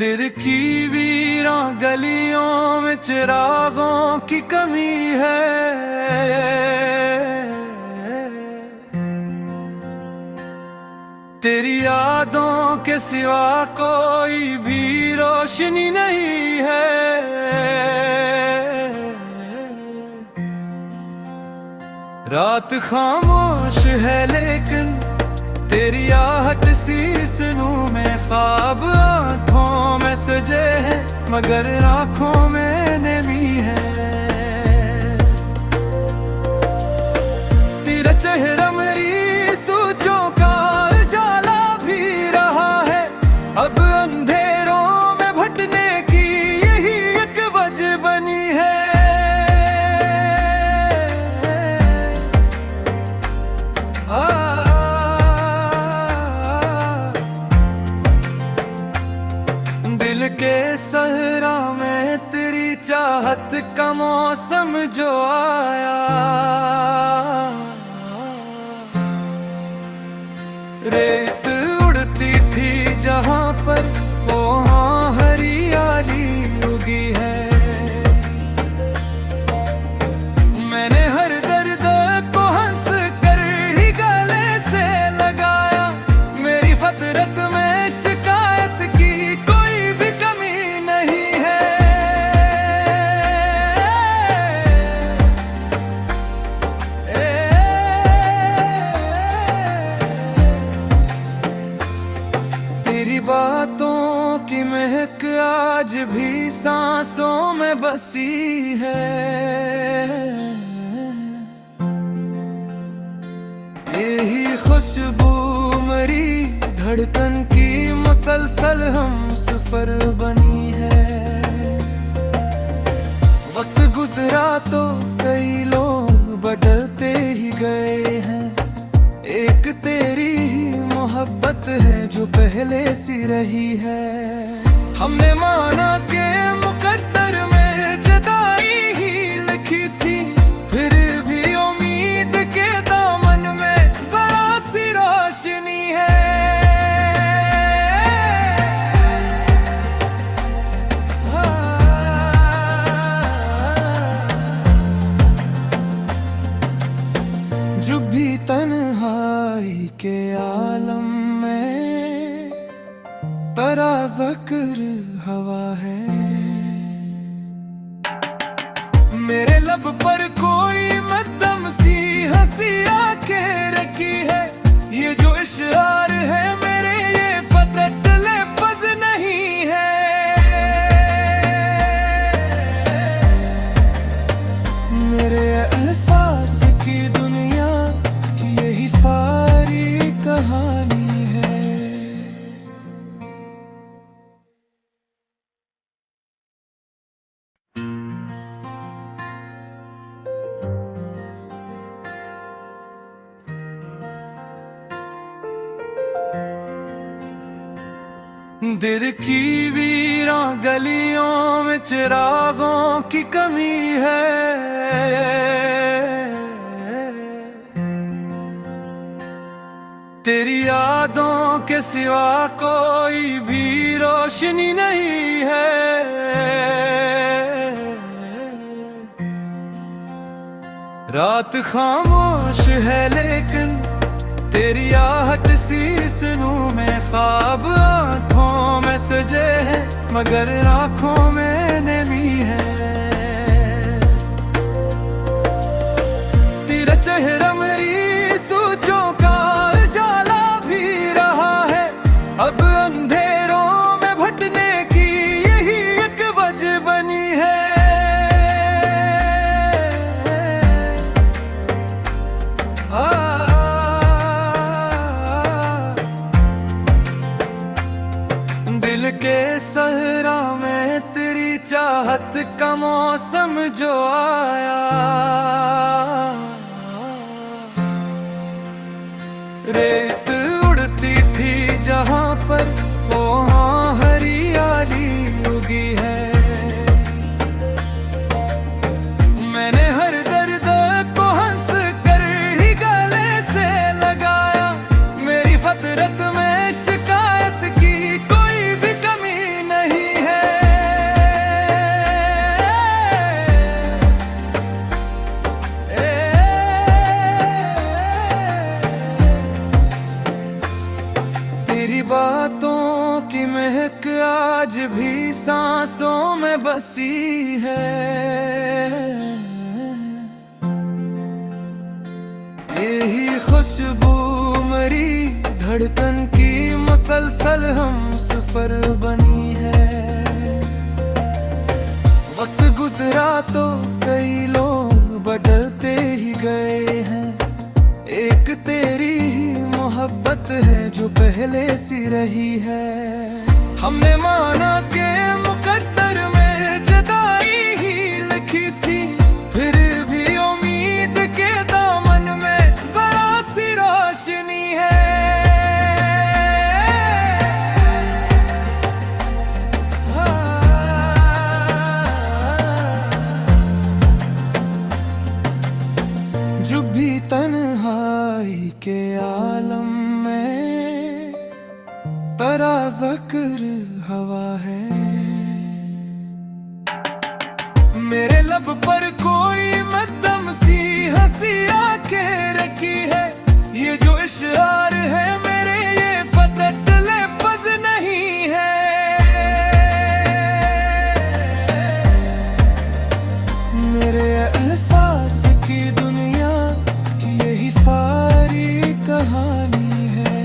दिल की वीरां गलियों में चिरागों की कमी है। तेरी यादों के सिवा कोई भी रोशनी नहीं है। रात खामोश है लेकिन तेरी आहट सी सुनूं में, ख्वाब आँखों में सजे हैं मगर आँखों में नमी है। तेरा चेहरा मेरी सोचों का उजाला भी रहा है। अब अंधेरों में भटने की यही एक वजह बनी है। दिल के सहरा में तेरी चाहत का मौसम जो आया, रेत उड़ती थी जहां पर वहां हरियाली उगी है। मैंने हर दर्द को हंस कर ही गले से लगाया। मेरी फतरत में शिकायत की कोई भी कमी नहीं है। तेरी बातों की महक आज भी सांसों में बसी है। यही खुशबू मरी धड़कन की मुसलसल हम सफर बनी है। वक्त गुजरा तो कई लोग बदलते ही गए हैं। एक तेरी ही मोहब्बत है जो पहले सी रही है। हमने माना के मुकद्दर में जुदाई ही लिखी थी, फिर भी उम्मीद के दामन में जरा सी रोशनी है। जो भी तन्हाई के आलम में तेरा ज़िक्र हवा है। मेरे लब पर कोई मध्यम सी हंसी आके रखी है। ये जो इशार है मेरे ये फकत लफ्ज़ नहीं है। मेरे एहसास की दुनिया की यही सारी कहानी है। दिल की वीरां गलियों में चिरागों की कमी है। तेरी यादों के सिवा कोई भी रोशनी नहीं है। रात खामोश है लेकिन तेरी आहट सी सुनूं में, ख्वाब आँखों में सजे हैं मगर आँखों में नमी है। तेरा चेहरा मेरी सोचों का उजाला भी रहा है। अब अंधेरों में भटने की यही एक वजह बनी है। दिल के सहरा में तेरी चाहत का मौसम जो आया, रेत उड़ती थी जहां पर वहां हरियाली उगी है। मैंने हर दर्द को हंस कर ही गले से लगाया। मेरी फतरत में शिकायत की कोई भी कमी नहीं में बसी है। यही खुशबू मेरी धड़कन की मुसलसल हम सफर बनी है। वक्त गुजरा तो कई लोग बदलते ही गए हैं, एक तेरी ही मोहब्बत है जो पहले सी रही है। हमने माना के मुकद्दर में जुदाई ही लिखी थी, फिर भी उम्मीद के दामन में जरा सी रोशनी है। जो भी तन्हाई के आलम में तेरा ज़िक्र हवा है। मेरे लब पर कोई मध्यम सी हंसी आके रखी है। ये जो इशार है मेरे ये फकत लफ्ज़ नहीं है। मेरे एहसास की दुनिया की यही सारी कहानी है।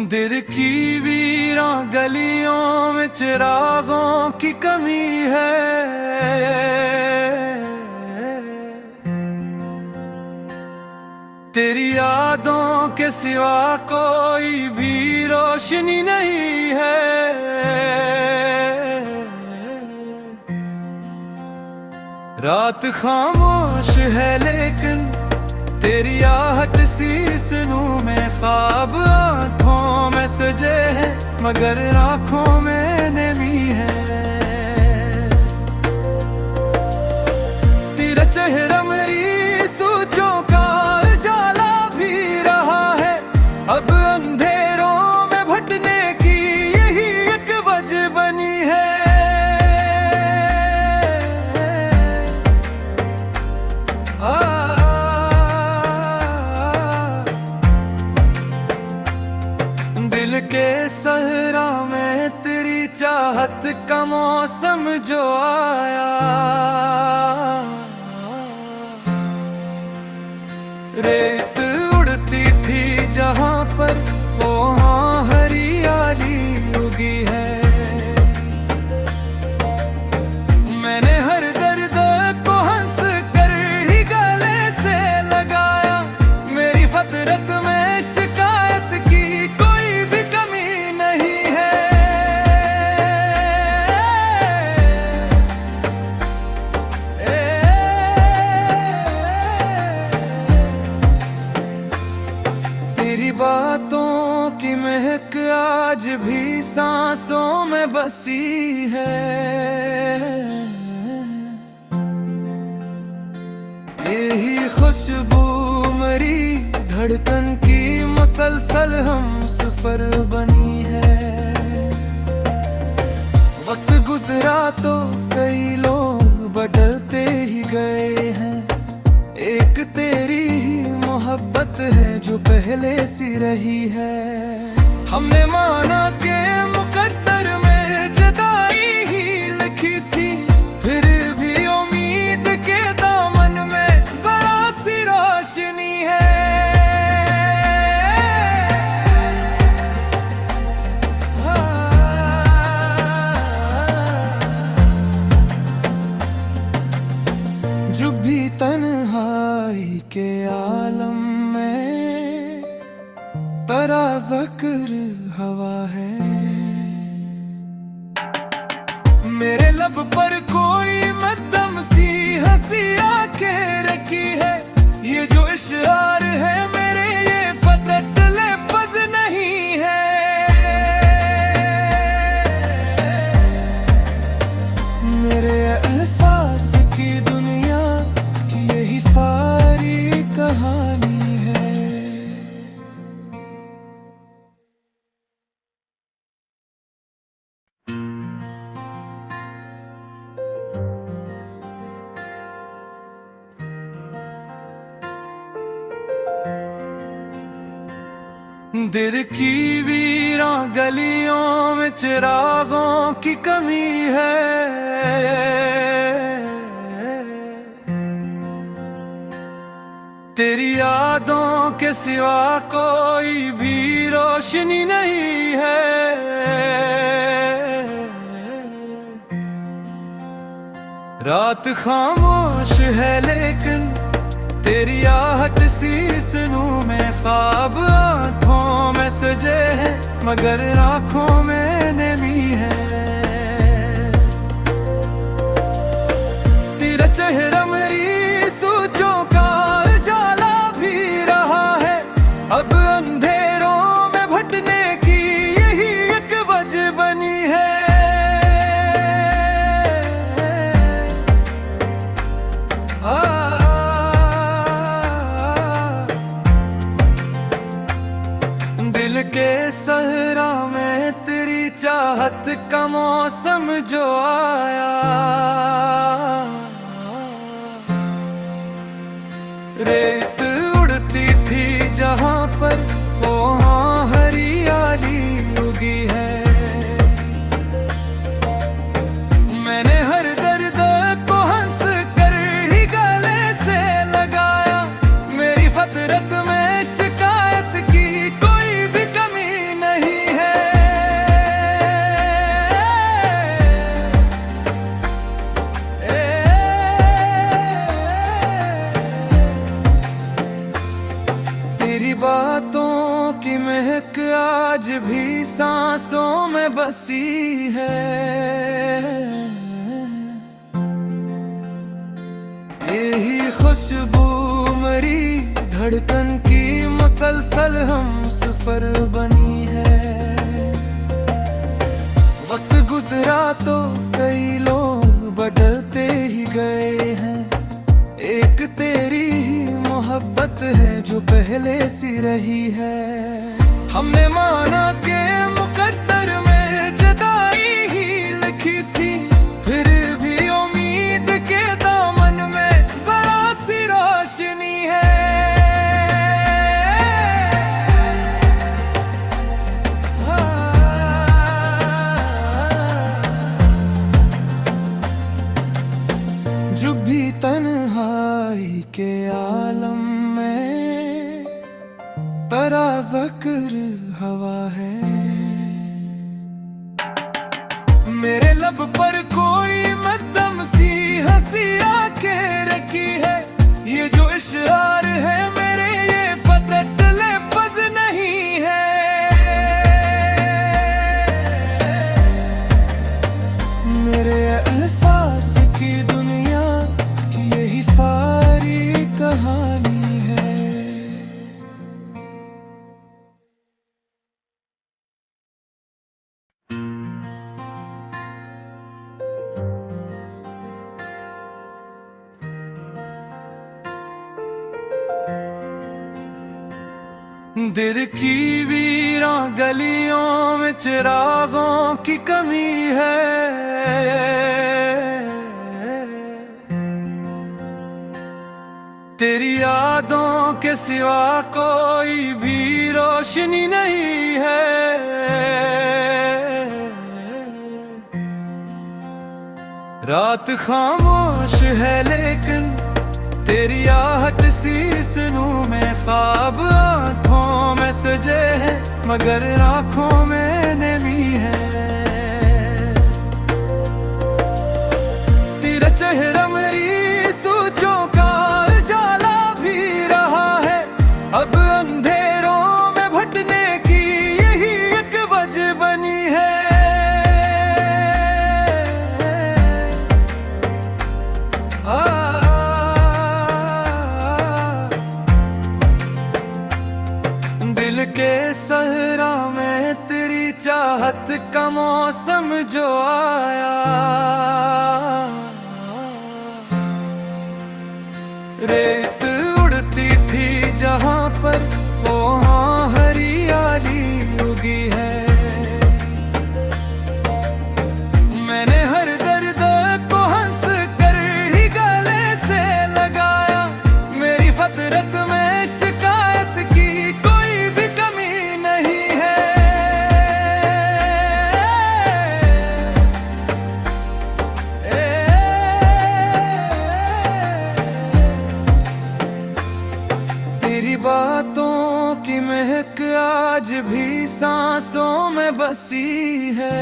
दिल की वीरां गलियों में चिरागों की कमी है। तेरी यादों के सिवा कोई भी रोशनी नहीं है। रात खामोश है लेकिन तेरी आहट सी सुनूं में, ख्वाब आँखों में सजे हैं मगर आँखों में नमी है। तेरा चेहरा मेरी सोचों का उजाला भी रहा है। अब अंधेरों में भटकने की यही एक वजह बनी है। दिल के सहरा में तेरी चाहत का मौसम जो आया, रेत उड़ती थी जहां पर वहां हरियाली उगी है। मैंने हर दर्द को हंस कर ही गले से लगाया। मेरी फतरत में शिकायत की कोई भी कमी नहीं है। तेरी बातों की महक आज भी सांसों में बसी है। यही खुशबू मेरी धड़कन की मुसलसल हम सफर बनी है। वक्त गुजरा तो कई लोग बदलते ही गए हैं, एक तेरी ही मोहब्बत है जो पहले सी रही है। हमने माना के मुकद्दर में जुदाई ही लिखी थी, फिर भी उम्मीद के दामन में जरा सी रोशनी है। जो भी तन्हाई के आलम में तेरा ज़िक्र हवा है। मेरे लब पर कोई मध्यम सी हंसी आके रखी है। ये जो इशार है मेरे ये फकत लफ्ज़ नहीं है। मेरे एहसास की दुनिया की यही सारी कहानी है। दिल की वीरान गलियों में चिरागों की कमी है। तेरी यादों के सिवा कोई भी रोशनी नहीं है। रात खामोश है लेकिन तेरी आहट सी सुनूं मैं, ख्वाब आँखों में सजे हैं मगर आँखों में नमी है। तेरा चेहरा मेरी सोचों का उजाला भी रहा है। अब अंधेरों में भटने की यही एक वजह बनी है। दिल के सहरा में तेरी चाहत का मौसम जो आया, रेत उड़ती थी जहां पर वहां हरियाली उगी है। मैंने हर दर्द को हंस कर ही गले से लगाया। मेरी फतरत में शिकायत की कोई भी कमी नहीं है। तेरी बातों की महक आज भी सांसों में बसी है। यही खुशबू मरी धड़कन की मुसलसल हम सफर बनी है। वक्त गुजरा तो कई लोग बदलते ही गए हैं। एक तेरी ही मोहब्बत है जो पहले सी रही है। हमने माना के मुकद्दर में जुदाई ही लिखी थी, फिर भी उम्मीद के दामन में जरा सी रोशनी है। जो भी तन्हाई के आलम में तेरा ज़िक्र हवा है। मेरे लब पर कोई मध्यम सी हंसी आके रखी है। ये जो इशार है मेरे ये फकत लफ्ज़ नहीं है। मेरे एहसास की दुनिया की यही सारी कहानी है। दिल की वीरान गलियों में चिरागों की कमी है। तेरी यादों के सिवा कोई भी रोशनी नहीं है। रात खामोश है लेकिन तेरी आहट सी सुनूं मैं, ख्वाब आँखों में सजे हैं मगर आँखों में नमी है। तेरा चेहरा मेरी सोचों का उजाला भी रहा है। अब अंधेरों में भटने की यही एक वजह बनी है। दिल के सहरा में तेरी चाहत का मौसम जो आया, रेत उड़ती थी जहां पर वहां हरियाली उगी है। मैंने हर दर्द को हंस कर ही गले से लगाया। मेरी फतरत में शिकायत की कोई भी कमी नहीं सांसों में बसी है।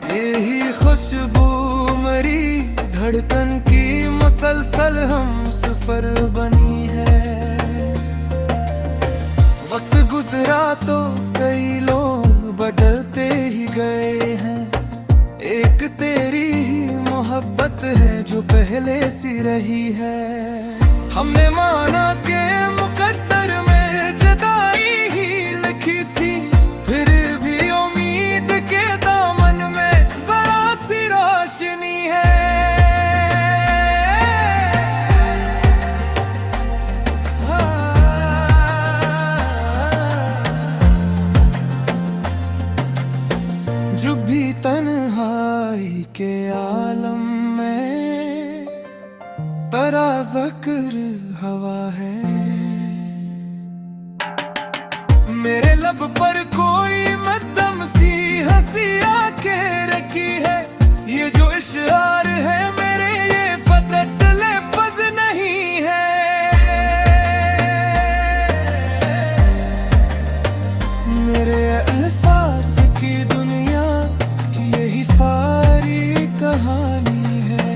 यही खुशबू मरी धड़कन की मसलसल हम सफर बनी है। वक्त गुजरा तो कई लोग बदलते ही गए हैं, एक तेरी ही मोहब्बत है जो पहले सी रही है। हमने माना के मुकद्दर में जुदाई ही लिखी थी, फिर भी उम्मीद के दामन में जरा सी रोशनी है। जो भी तन्हाई के आलम में तेरा ज़िक्र हवा है। मेरे लब पर कोई मध्यम सी हंसी आके रखी है। ये जो इशार है मेरे ये फकत लफ्ज़ नहीं है। मेरे एहसास की दुनिया यही सारी कहानी है।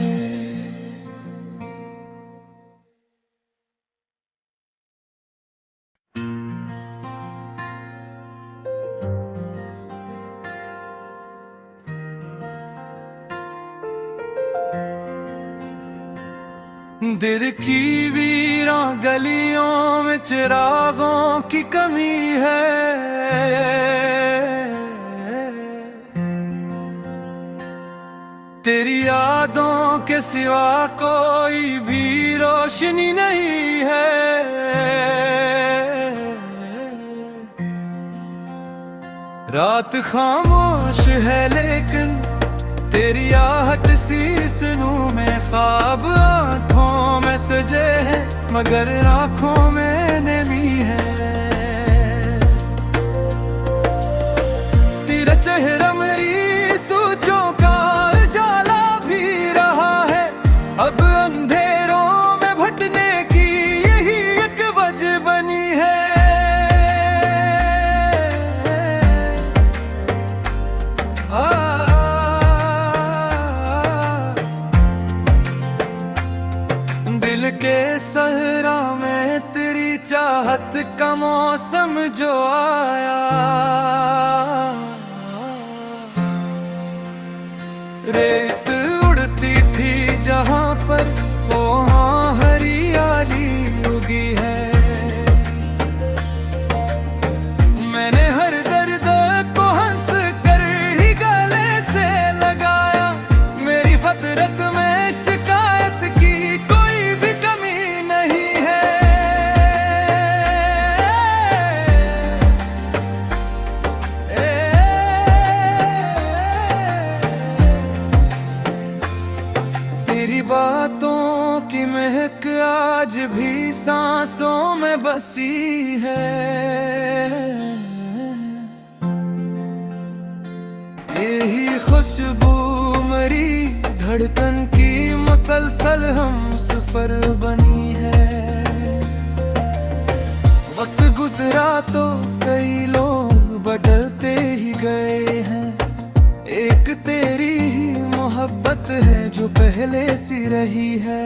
दिल की वीरान गलियों में चिरागों की कमी है। तेरी यादों के सिवा कोई भी रोशनी नहीं है। रात खामोश है लेकिन तेरी आहट सी सुनूं में, ख्वाब आँखों में सजे हैं मगर आँखों में नमी है। तेरा चेहरा मेरी सोचों का उजाला भी रहा है। अब अंधेरों में भटकने की यही एक वजह बनी है। दिल के सहरा में तेरी चाहत का मौसम जो आया, रेत उड़ती थी जहां पर वहां हरियाली उगी है। मैंने हर दर्द को हंस कर ही गले से लगाया। मेरी फतरत में शिकायत की कोई भी कमी नहीं है। तेरी बातों की महक आज भी सांसों में बसी है। यही खुशबू मरी धड़कन की मसलसल हम सफर बनी है। वक्त गुजरा तो कई लोग बदलते ही गए हैं, एक तेरी ही मोहब्बत है जो पहले सी रही है।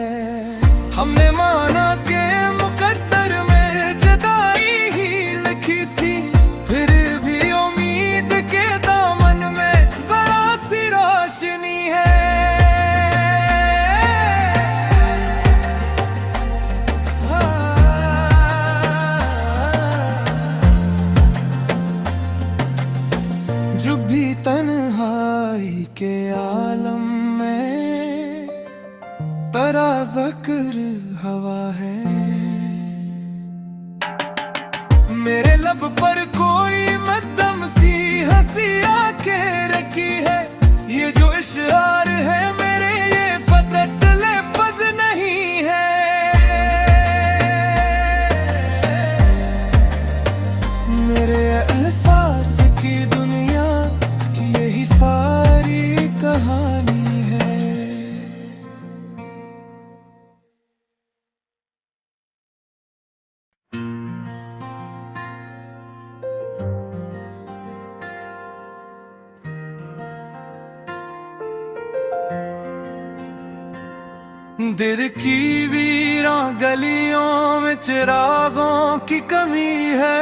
हमने माना के मुकद्दर में जुदाई ही लिखी थी, फिर भी उम्मीद के दामन में जरा सी रोशनी है। जो भी तन्हाई के आलम में तेरा ज़िक्र हवा है। मेरे लब पर कोई मध्यम सी हंसी आके रखी है। ये जो इशार है मेरे ये फकत लफ्ज़ नहीं है। मेरे एहसास की दुनिया यही सारी कहानी है। दिल की वीरां गलियों में चिरागों की कमी है।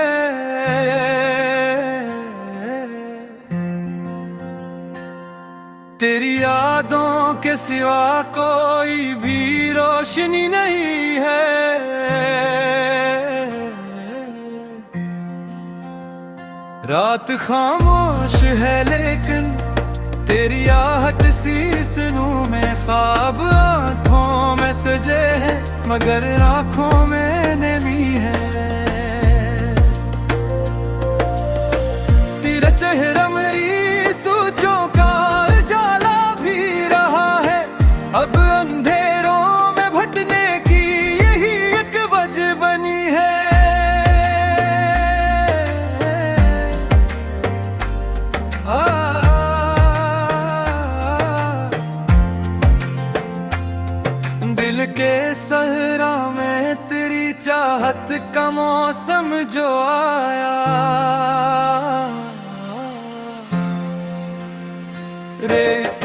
तेरी यादों के सिवा कोई भी रोशनी नहीं है। रात खामोश है लेकिन तेरी आहट सी सुनूं मैं, ख्वाब आँखों में सजे हैं मगर आँखों में नमी है। तेरा चेहरा मेरी सोचों का उजाला भी रहा है, अब अंधेरों में भटने की यही एक वजह बनी है। दिल के सहरा में तेरी चाहत का मौसम जो आया, रेत